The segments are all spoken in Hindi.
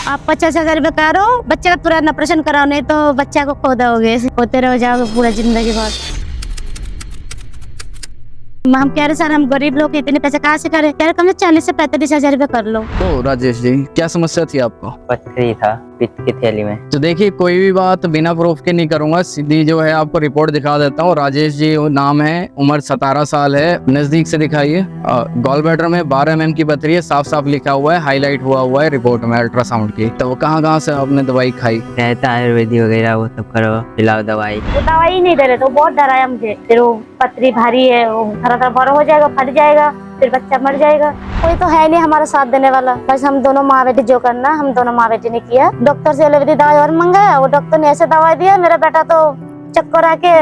आप 50,000 रुपये करो, बच्चे का तुरंत ऑपरेशन कराओ, नहीं तो बच्चा को खो दोगे, होते रह जाओगे पूरा जिंदगी भर। हम कह रहे सर हम गरीब लोग इतने पैसे कहाँ से करें, कह रहे कम से 40 से 45,000 रुपये कर लो। तो राजेश जी क्या समस्या थी आपको? पथरी था पित्त की थैली में। तो देखिए कोई भी बात बिना प्रूफ के नहीं करूंगा, सीधी जो है आपको रिपोर्ट दिखा देता हूँ। राजेश जी नाम है, उम्र 17 साल है। नजदीक से दिखाइए। गॉल ब्लैडर में 12 mm की पथरी है, साफ साफ लिखा हुआ है, हाईलाइट हुआ है रिपोर्ट में अल्ट्रासाउंड की। तो कहाँ से आपने दवाई खाई? रहता आयुर्वेदिक वगैरह वो सब करो, पिलाओ दवाई। वो दवाई नहीं दे रहे तो बहुत डराया मुझे, फिर वो पथरी भारी है, वो थोड़ा बड़ा हो जाएगा, फट जाएगा, फिर बच्चा मर जाएगा। कोई तो है नहीं हमारा साथ देने वाला, बस हम दोनों माँ बेटी जो करना हम दोनों माँ बेटी ने किया। डॉक्टर से एलोपैथी दवाई और मंगाया, वो डॉक्टर ने ऐसे दवाई दिया, मेरा बेटा तो चक्कर आके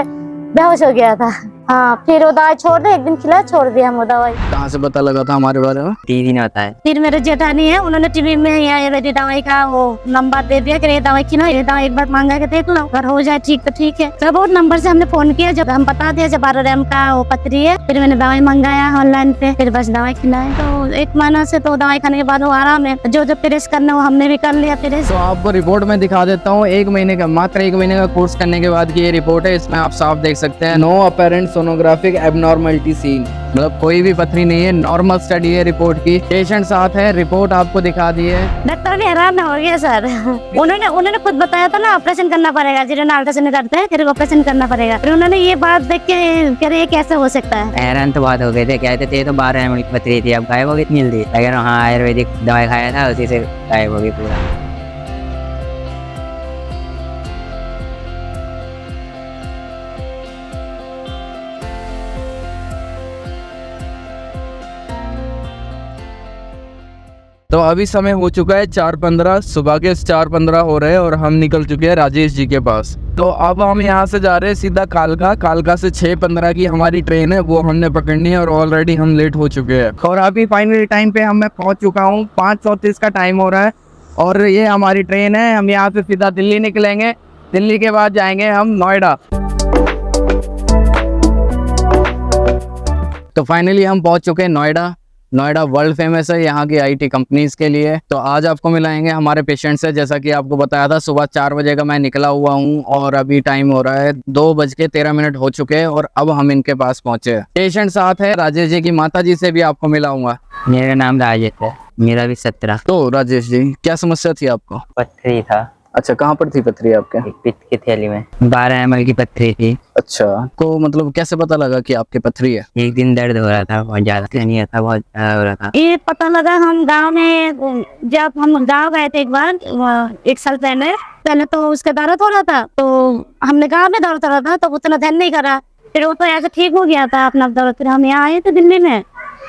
बेहोश हो गया था। हाँ, फिर वो दवाई छोड़ दे, एक दिन खिला छोड़ दिया हम वो दवाई। कहाँ से पता लगा था हमारे बारे में? 3 दिन होता है। फिर मेरे जेठानी है, उन्होंने टीवी में आयुर्वेदिक दवाई का वो नंबर दे दिया कि ये दवाई खिलाओ, ये दवाई एक बार मांगा के देख लो, अगर हो जाए ठीक तो ठीक है। तो बहुत नंबर से हमने फोन किया, जब हम बता दिया जब 12 RM का वो पथरी है, फिर मैंने दवाई मंगाया ऑनलाइन पे, फिर बस दवाई खिलाए। तो 1 महीना से तो दवाई खाने के बाद वो आराम है, जो जो प्रेस करना वो हमने भी कर लिया प्रेस। तो आपको रिपोर्ट में दिखा देता हूँ, 1 महीने का, मात्र 1 महीने का कोर्स करने के बाद की ये रिपोर्ट है। इसमें आप साफ देख सकते हैं, no apparent sonographic abnormality seen, मतलब कोई भी पथरी नहीं है, नॉर्मल स्टडी है रिपोर्ट की। पेशेंट साथ है, रिपोर्ट आपको दिखा दी है। डॉक्टर भी हैरान हो गया सर। उन्होंने खुद बताया था ना ऑपरेशन करना पड़ेगा, जिन्होंने अल्ट्रासाउंड करते हैं फिर ऑपरेशन करना पड़ेगा। फिर उन्होंने ये बात देख के कह रहे ये कैसे हो सकता है। हैरान तो बहुत हो गए थे, कहते थे तो 12 ml की पथरी थी, अब गायब हो गई इतनी जल्दी। अगर हाँ आयुर्वेदिक दवाई खाया था उसी से गायब हो गई पूरा। तो अभी समय हो चुका है 4:15, सुबह के 4:15 हो रहे हैं और हम निकल चुके हैं राजेश जी के पास। तो अब हम यहाँ से जा रहे हैं सीधा कालका से 6:15 की हमारी ट्रेन है, वो हमने पकड़नी है और ऑलरेडी हम लेट हो चुके हैं। और अभी फाइनली टाइम पे मैं पहुँच चुका हूँ, 5:34 का टाइम हो रहा है और ये हमारी ट्रेन है। हम यहाँ से सीधा दिल्ली निकलेंगे, दिल्ली के बाद जाएंगे हम नोएडा। तो फाइनली हम पहुँच चुके हैं नोएडा। नोएडा वर्ल्ड फेमस है यहाँ की IT कंपनीज के लिए। तो आज आपको मिलाएंगे हमारे पेशेंट से। जैसा कि आपको बताया था, सुबह 4 बजे का मैं निकला हुआ हूँ और अभी टाइम हो रहा है 2:13 हो चुके हैं और अब हम इनके पास पहुंचे। पेशेंट साथ है, राजेश जी की माता जी से भी आपको मिलाऊंगा। मेरा नाम राजेश है, मेरा भी 17। तो राजेश जी क्या समस्या थी आपको? पथरी था। अच्छा, कहाँ पर थी पथरी आपके? एक पित्त की थैली में 12 ml की पथरी थी। अच्छा, तो मतलब कैसे पता लगा कि आपकी पथरी है? एक दिन दर्द हो रहा था, बहुत ज्यादा नहीं था, बहुत ज्यादा हो रहा था। ये पता लगा हम गांव में, जब हम गांव गए थे एक बार 1 साल पहले तो उसका दर्द हो रहा था, तो हमने गांव में दर्द हो रहा था तो उतना ध्यान नहीं करा, फिर वो तो ऐसे ठीक हो गया था अपना दर्द। फिर हम यहाँ आए थे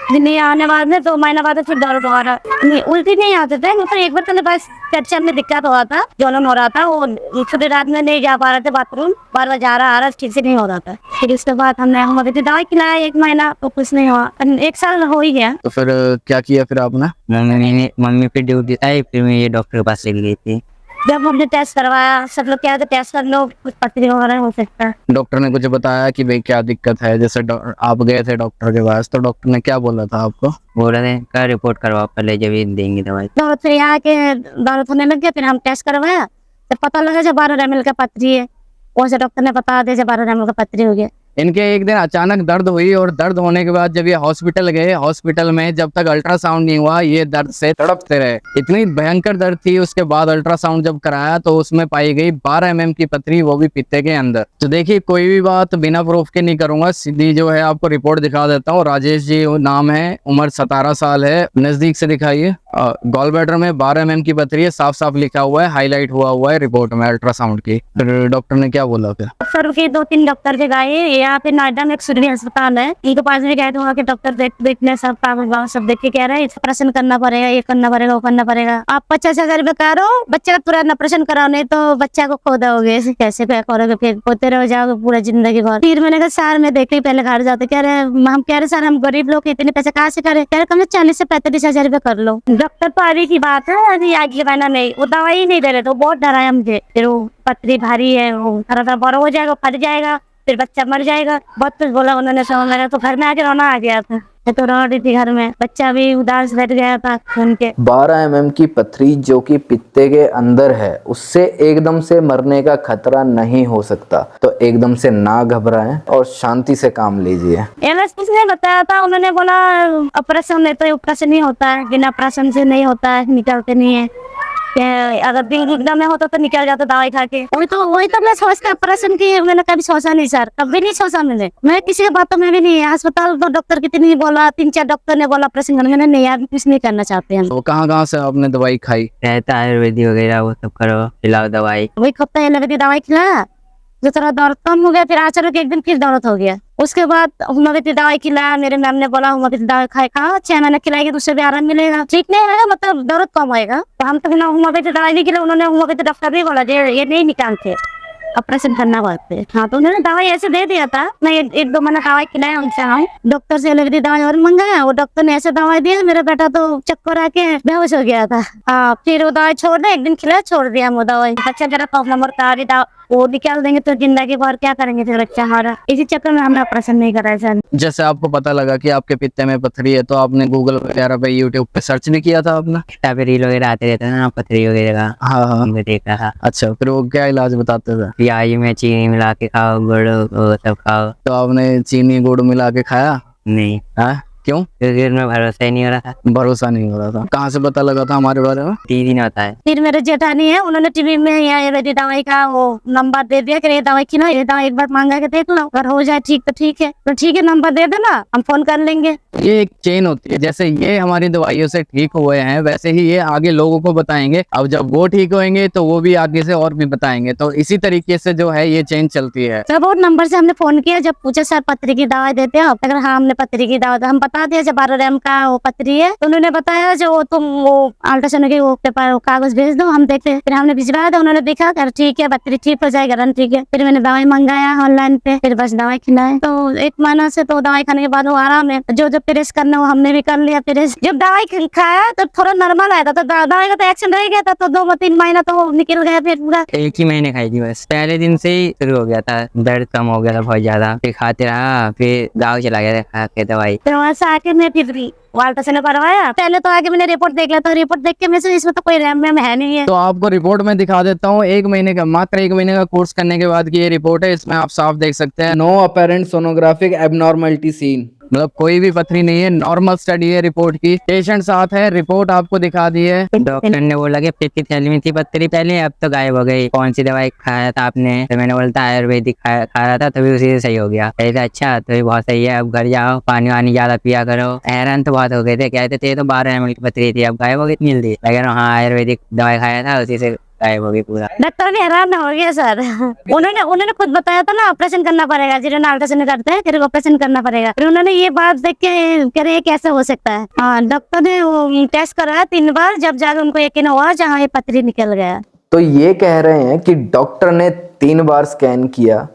दिल्ली आने बाद में 2 महीना बाद फिर दर्द हो रहा, उल्टी नहीं आते थे, मतलब एक बार तो बस पेट में दिक्कत हुआ था, जलन हो रहा था, वो छोटी रात में नहीं जा पा रहे थे बाथरूम, बार जा रहा आ रहा, ठीक से नहीं हो रहा था। फिर उसके बाद हमने होम्योपैथी दवाई खिलाया 1 महीना, तो कुछ नहीं हुआ, 1 साल हो ही गया। तो फिर क्या किया फिर आपने? मम्मी फिर ड्यूटी आई, फिर मैं ये डॉक्टर के पास ले गई थी। जब हमने टेस्ट करवाया, सब लोग क्या टेस्ट कर लो, कुछ पथरी वगैरह हो सकता है। डॉक्टर ने कुछ बताया कि भाई क्या दिक्कत है? जैसे आप गए थे डॉक्टर के पास, तो डॉक्टर ने क्या बोला था आपको? बोल रहे थे का रिपोर्ट करवाओ पहले, जब ये देंगे दवाई। तो फिर यहाँ के दर्द होने लग गया, फिर हम टेस्ट करवाया तो पता लगा जब 12 ml का पथरी है, वैसे डॉक्टर ने बता दिया जब 12 ml का पथरी हो गया। इनके एक दिन अचानक दर्द हुई और दर्द होने के बाद जब ये हॉस्पिटल गए, हॉस्पिटल में जब तक अल्ट्रासाउंड नहीं हुआ ये दर्द से तड़पते रहे। इतनी भयंकर दर्द थी। उसके बाद अल्ट्रासाउंड जब कराया तो उसमें पाई गई 12 mm की पथरी, वो भी पित्ते के अंदर। तो देखिए कोई भी बात बिना प्रूफ के नहीं करूंगा, सीधी जो है आपको रिपोर्ट दिखा देता हूँ। राजेश जी नाम है, उम्र 17 साल है। नजदीक से दिखाइए। गॉल ब्लैडर में 12 mm की पथरी है, साफ साफ लिखा हुआ है, हाईलाइट हुआ है रिपोर्ट में अल्ट्रासाउंड की। फिर डॉक्टर ने क्या बोला? फिर सर के 2-3 डॉक्टर के गए, यहाँ पे नोएडा में एक सूर्य अस्पताल है, इनके पास भी गए थे, वहाँ के डॉक्टर देखने सब कागज सब देख के कह रहे हैं ऑपरेशन करना पड़ेगा, ये करना पड़ेगा, वो करना पड़ेगा। आप 50,000 रुपये करो, बच्चे का तुरंत ऑपरेशन कराओ, नहीं तो बच्चा को खो दोगे, कैसे क्या करोगे, फिर होते रह जाओगे पूरा जिंदगी भर। फिर मैंने कहा सर मैं देख पहले घर जाते, कह रहे सर हम गरीब लोग इतने पैसे कहाँ से करें, कह रहे कम से 40 से 45,000 रुपये कर लो। डॉक्टर तो अभी की बात है, अभी अगले महीना नहीं, वो दवाई नहीं दे रहे, तो बहुत डराया मुझे। फिर वो पथरी भारी है, वो थोड़ा बड़ा हो जाएगा, फट जाएगा, फिर बच्चा मर जाएगा, बहुत कुछ बोला उन्होंने। समझ मेरा तो घर में आके रोना आ गया था। मैं तो रो रही थी घर में, बच्चा भी उदास बैठ गया था सुन के। 12 mm की पथरी जो कि पित्ते के अंदर है, उससे एकदम से मरने का खतरा नहीं हो सकता। तो एकदम से ना घबराएं और शांति से काम लीजिए। एमएस कुछ नहीं बताया था, उन्होंने बोला ऑपरेशन नहीं, तो ऑपरेशन नहीं होता है, बिना ऑपरेशन से नहीं होता है, निकलते नहीं है। अगर दिल एकदम में होता तो निकल जाता दवाई खा के। वही तो मैं सोचता ऑपरेशन की, मैंने कभी सोचा नहीं सर, कभी नहीं सोचा मैंने। मैं किसी की बातों में भी नहीं, अस्पताल तो डॉक्टर कितनी बोला, 3-4 डॉक्टर ने बोला ऑपरेशन करने, मैंने नहीं यार कुछ नहीं करना चाहते हम। तो कहाँ से आपने दवाई खाई? रहता आयुर्वेदिक वगैरह वो सब करो, खिलाओ दवाई। वही हफ्ता एलोपैथी दवाई खिलाया, जो थोड़ा दर्द कम हो गया, फिर अचानक एक दिन फिर दर्द हो गया। उसके बाद होम्योपैथी दवाई खिलाया, मेरे मैम ने बोला होम्योपैथी दवाई खाओ, 6 महीने खिलाएगी तो उससे भी आराम मिलेगा, ठीक नहीं है मतलब दर्द कम होएगा। तो हम तो बिना होम्योपैथी दवाई नहीं खिला, उन्होंने होम्योपैथी डॉक्टर भी बोला ये नहीं निकालते, ऑपरेशन करना पड़ते। हाँ, तो उन्होंने दवाई ऐसे दे दिया था, मैं 1-2 महीना दवाई खिलाया उनसे। हाँ, डॉक्टर से एलोपैथी दवाई और मंगाया, वो डॉक्टर ने ऐसे दवाई दिया, मेरा बेटा तो चक्कर आके बेहोश हो गया था। हाँ, फिर वो दवाई छोड़ दे, एक दिन खिलाया छोड़ दिया वो दवाई। बच्चा मेरा प्रॉब्लम और वो निकाल देंगे तो जिंदगी भर क्या करेंगे फिर बच्चा हमारा। इसी चक्कर में हमने ऑपरेशन नहीं कराया सर। जैसे आपको पता लगा कि आपके पित्ते में पथरी है, तो आपने गूगल वगैरह पे, यूट्यूब पे सर्च नहीं किया था आपने? इंस्टा पे रील वगैरह आते रहते हैं ना पथरी वगैरह का, हाँ। उनको देखा था। अच्छा, फिर वो क्या इलाज बताते थे? प्याज में चीनी मिला के खाओ, गुड़ वो सब खाओ। तो आपने चीनी गुड़ मिला के खाया? नहीं, हाँ, क्यों? क्योंकि उनमें भरोसा ही नहीं हो रहा था। भरोसा नहीं हो रहा था। कहाँ से पता लगा था हमारे बारे में? 3 दिन होता है। फिर मेरे जेठानी है, उन्होंने टीवी में आयुर्वेदिक दवाई का वो नंबर दे दिया कि ये दवाई खिलाओ, ये दवाई एक बार मांगा के देख लो, अगर हो जाए ठीक तो ठीक है, तो ठीक है नंबर दे देना, हम फोन कर लेंगे। ये एक चेन होती है, जैसे ये हमारी दवाइयों से ठीक हुए हैं, वैसे ही ये आगे लोगों को बताएंगे। अब जब वो ठीक होंगे तो वो भी आगे से और भी बताएंगे। तो इसी तरीके से जो है ये चेन चलती है। जब वो नंबर से हमने फोन किया, जब पूछा सर पथरी की दवाई देते हो, अगर हाँ हमने पथरी की दवा, हम बता दिया जब 12 रैम का वो पथरी है, तो उन्होंने बताया जो तुम वो अल्ट्रासाउंड के वो पेपर वो कागज भेज दो, हम देखते। फिर हमने भिजवाया था, उन्होंने देखा कर ठीक है पथरी ठीक हो जाएगा, रन ठीक है। फिर मैंने दवाई मंगाया ऑनलाइन पे, फिर बस दवाई खिलाए। तो 1 महीना से तो दवाई खाने के बाद वो आराम है। जो प्रेस करना वो हमने भी कर लिया प्रेस। जब दवाई खाया तो थोड़ा नॉर्मल आया था, तो दवाई का तो एक्शन रह गया था, तो 2-3 महीना तो निकल गया फिर पूरा। 1 ही महीने खाई थी बस। पहले दिन से ही शुरू हो गया था, दर्द कम हो गया था बहुत ज्यादा। फिर खाते रहा, फिर गाँव चला गया था खा के दवाई। फिर वहाँ से आके मैं फिर अल्ट्रासाउंड करवाया। पहले तो आके मैंने रिपोर्ट देख लिया, तो रिपोर्ट देख के मैं से इसमें तो कोई रैम में है नहीं है। तो आपको रिपोर्ट में दिखा देता हूँ। 1 महीने का, मात्र 1 महीने का कोर्स करने के बाद की ये रिपोर्ट है। इसमें आप साफ देख सकते हैं, no apparent sonographic abnormality seen, मतलब कोई भी पथरी नहीं है, नॉर्मल स्टडी है रिपोर्ट की। पेशेंट साथ है, रिपोर्ट आपको दिखा दी है। डॉक्टर ने बोला कि पित्त की थैली में थी पथरी पहले, अब तो गायब हो गई। कौन सी दवाई खाया था आपने? तो मैंने बोलता आयुर्वेदिक खा रहा था, तभी उसी से सही हो गया। कहते अच्छा तो ये बहुत सही है, अब घर जाओ, पानी वानी ज्यादा पिया करो। हैरान तो बहुत हो गए थे, कहते थे तो 12 ml की पथरी थी, अब गायब हो गई इतनी जल्दी। लेकिन हाँ, आयुर्वेदिक दवाई खाया था, उसी से गायब हो गई पूरा। डॉक्टर भी हैरान हो गया सर। उन्होंने खुद बताया था ना ऑपरेशन करना पड़ेगा, जिन्होंने अल्ट्रासाउंड करते हैं फिर ऑपरेशन करना पड़ेगा। फिर उन्होंने ये बात देख के कह रहे कैसे हो सकता है। हाँ, डॉक्टर ने वो टेस्ट कराया 3 बार, जब जाकर उनको यकीन हुआ जहाँ ये पथरी निकल गया। तो ये कह रहे हैं कि डॉक्टर ने 3 बार स्कैन किया।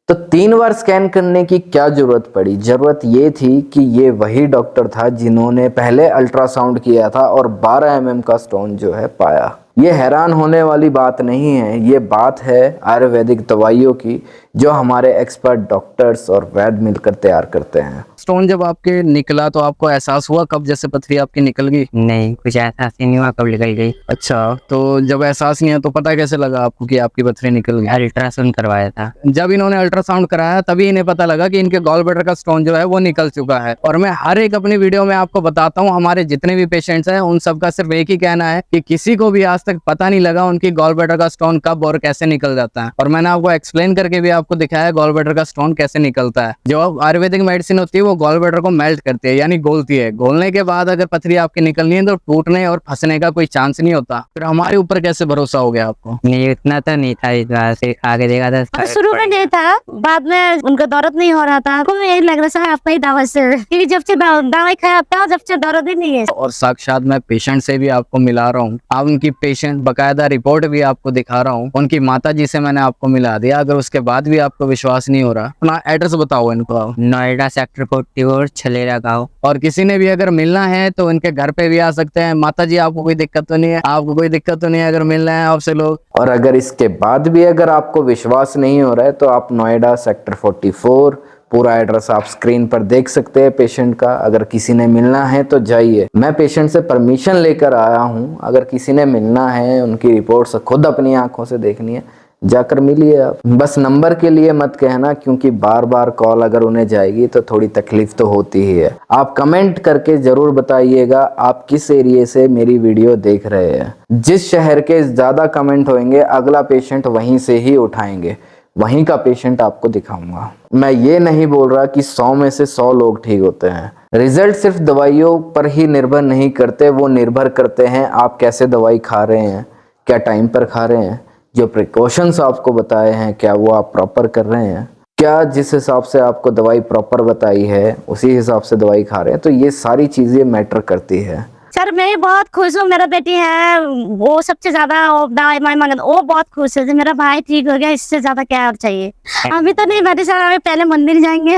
तो 3 बार स्कैन करने की क्या जरूरत पड़ी? जरूरत ये थी कि ये वही डॉक्टर था जिन्होंने पहले अल्ट्रासाउंड किया था और 12 mm का स्टोन जो है पाया। ये हैरान होने वाली बात नहीं है, ये बात है आयुर्वेदिक दवाइयों की, जो हमारे एक्सपर्ट डॉक्टर्स और वैद्य मिलकर तैयार करते हैं। स्टोन जब आपके निकला तो आपको एहसास हुआ कब जैसे पथरी आपकी निकल गई? नहीं, कुछ ऐसा नहीं हुआ, कब निकल गई। अच्छा, तो जब एहसास नहीं है तो पता कैसे लगा आपको कि आपकी पथरी निकल गई? अल्ट्रासाउंड करवाया था। जब इन्होंने अल्ट्रासाउंड कराया तभी इन्हें पता लगा कि इनके गॉल ब्लैडर का स्टोन जो है वो निकल चुका है। और मैं हर एक अपनी वीडियो में आपको बताता हूँ, हमारे जितने भी पेशेंट्स हैं उन सबका सिर्फ एक ही कहना है कि किसी को भी आज तक पता नहीं लगा उनकी गॉल ब्लैडर का स्टोन कब और कैसे निकल जाता है। और मैंने आपको एक्सप्लेन करके भी आपको दिखाया गॉल ब्लैडर का स्टोन कैसे निकलता है। जो आयुर्वेदिक मेडिसिन होती है वो गॉल ब्लैडर को मेल्ट करती है, यानी गोलती है। गोलने के बाद अगर पथरी आपकी निकलनी है तो टूटने और फंसने का कोई चांस नहीं होता। फिर हमारे ऊपर कैसे भरोसा हो गया आपको? नहीं, इतना तो नहीं था, इस बार से खा के देखा था। शुरू में नहीं था, बाद में उनका दर्द नहीं हो रहा था। तो यही लग रहा है आपका ही दवा से, क्योंकि जब से दवाई खाया था जब से दर्द ही नहीं है। और साक्षात मैं पेशेंट से भी आपको मिला रहा हूँ। आप उनकी पेशेंट बकायदा रिपोर्ट भी आपको दिखा रहा हूँ। उनकी माता जी से मैंने आपको मिला दिया। अगर उसके बाद भी आपको विश्वास नहीं हो रहा, अपना एड्रेस बताओ इनको। नोएडा सेक्टर 44 छलेरा गाँव। और किसी ने भी अगर मिलना है तो इनके घर पे भी आ सकते हैं। माता जी आपको कोई दिक्कत तो नहीं है? आपको कोई दिक्कत तो नहीं है अगर मिलना है आपसे लोग? और अगर इसके बाद भी अगर आपको विश्वास नहीं हो रहा है तो आप नोएडा सेक्टर 44 पूरा एड्रेस आप स्क्रीन पर देख सकते हैं पेशेंट का। अगर किसी ने मिलना है तो जाइए। मैं पेशेंट से परमिशन लेकर आया हूं। अगर किसी ने मिलना है, उनकी रिपोर्ट्स खुद अपनी आंखों से देखनी है, जाकर मिलिए आप। बस नंबर के लिए मत कहना, क्योंकि बार बार कॉल अगर उन्हें जाएगी तो थोड़ी तकलीफ तो होती ही है। आप कमेंट करके जरूर बताइएगा आप किस एरिया से मेरी वीडियो देख रहे हैं। जिस शहर के ज़्यादा कमेंट होंगे अगला पेशेंट वहीं से ही उठाएंगे, वहीं का पेशेंट आपको दिखाऊंगा। मैं ये नहीं बोल रहा कि 100 में से 100 लोग ठीक होते हैं। रिजल्ट सिर्फ दवाइयों पर ही निर्भर नहीं करते, वो निर्भर करते हैं आप कैसे दवाई खा रहे हैं, क्या टाइम पर खा रहे हैं, जो प्रिकॉशंस आपको बताए हैं क्या वो आप प्रॉपर कर रहे हैं, क्या जिस हिसाब से आपको दवाई प्रॉपर बताई है उसी हिसाब से दवाई खा रहे हैं। तो ये सारी चीज़ें मैटर करती है। सर मैं भी बहुत खुश हूँ, मेरा बेटी है वो सबसे ज्यादा दवाई मांगे, वो बहुत खुश है। मेरा भाई ठीक हो गया, इससे ज्यादा क्या और चाहिए। अभी तो नहीं बेटी सर, अभी पहले मंदिर जाएंगे।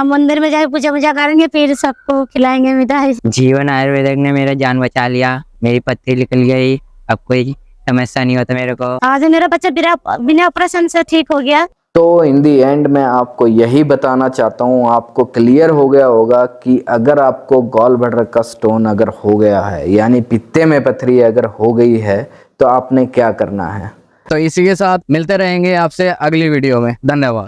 मंदिर में जाके पूजा वूजा करेंगे, फिर सबको खिलाएंगे मिठाई। जीवन आयुर्वेदिक ने मेरा जान बचा लिया, मेरी पत्ती निकल गई, अब कोई समस्या नहीं होता मेरे को। आज मेरा बच्चा बिना ऑपरेशन से ठीक हो गया। तो इन दी एंड मैं आपको यही बताना चाहता हूँ, आपको क्लियर हो गया होगा कि अगर आपको गॉल ब्लैडर का स्टोन अगर हो गया है, यानी पित्ते में पथरी अगर हो गई है, तो आपने क्या करना है। तो इसी के साथ मिलते रहेंगे आपसे अगली वीडियो में। धन्यवाद।